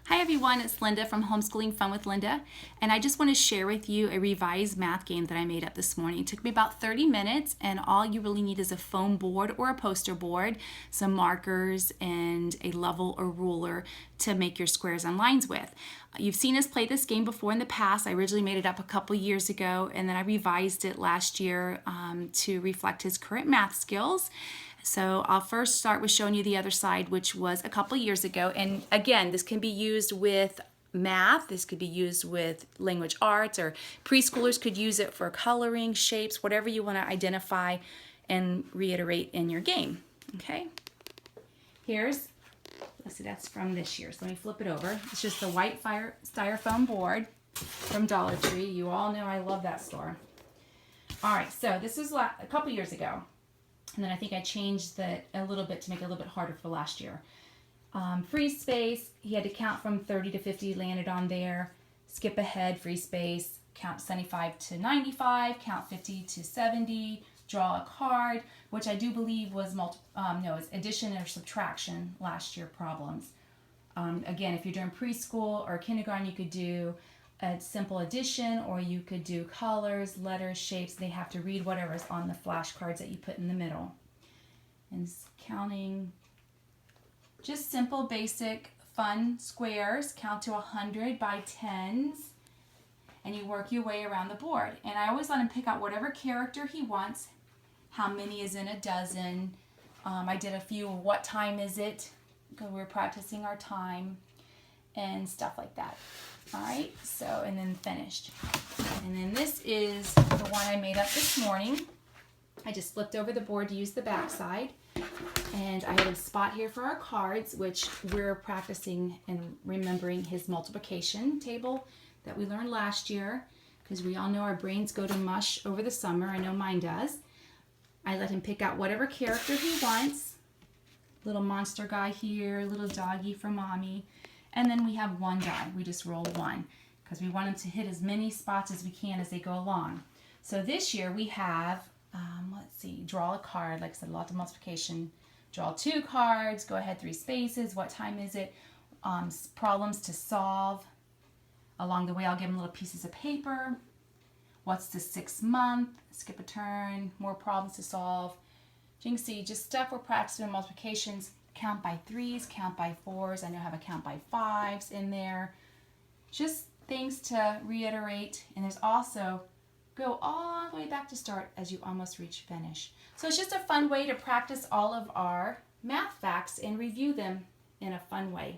Hi everyone, it's Linda from Homeschooling Fun with Linda, and I just want to share with you a revised math game that I made up this morning. It took me about 30 minutes, and all you really need is a foam board or a poster board, some markers, and a level or ruler to make your squares and lines with. You've seen us play this game before in the past. I originally made it up a couple years ago, and then I revised it last year to reflect his current math skills. So I'll first start with showing you the other side, which was a couple years ago. And again, this can be used with math. This could be used with language arts, or preschoolers could use it for coloring, shapes, whatever you want to identify and reiterate in your game. Okay? Let's see, that's from this year. So let me flip it over. It's just the white styrofoam board from Dollar Tree. You all know I love that store. All right, so this is a couple years ago. And then I think I changed that a little bit to make it a little bit harder for last year. Free space, he had to count from 30 to 50, landed on there. Skip ahead, free space, count 75 to 95, count 50 to 70, draw a card, which I do believe was it's addition or subtraction last year problems. Again, if you're doing preschool or kindergarten, you could do a simple addition, or you could do colors, letters, shapes. They have to read whatever's on the flashcards that you put in the middle. And counting, just simple, basic, fun squares. Count to 100 by tens, and you work your way around the board. And I always let him pick out whatever character he wants. How many is in a dozen? I did a few, what time is it? Because we're practicing our time and stuff like that. All right, so, and then finished. And then this is the one I made up this morning. I just flipped over the board to use the back side. And I have a spot here for our cards, which we're practicing and remembering his multiplication table that we learned last year, because we all know our brains go to mush over the summer. I know mine does. I let him pick out whatever character he wants. Little monster guy here, little doggy for mommy. And then we have one die. We just roll one because we want him to hit as many spots as we can as they go along. So this year we have, let's see, draw a card. Like I said, lots of multiplication. Draw 2 cards, go ahead 3 spaces. What time is it? Problems to solve. Along the way, I'll give him little pieces of paper. What's the 6th month? Skip a turn. More problems to solve. So you can see just stuff we're practicing multiplications. Count by 3s, count by 4s. I know I have a count by 5s in there. Just things to reiterate. And there's also go all the way back to start as you almost reach finish. So it's just a fun way to practice all of our math facts and review them in a fun way.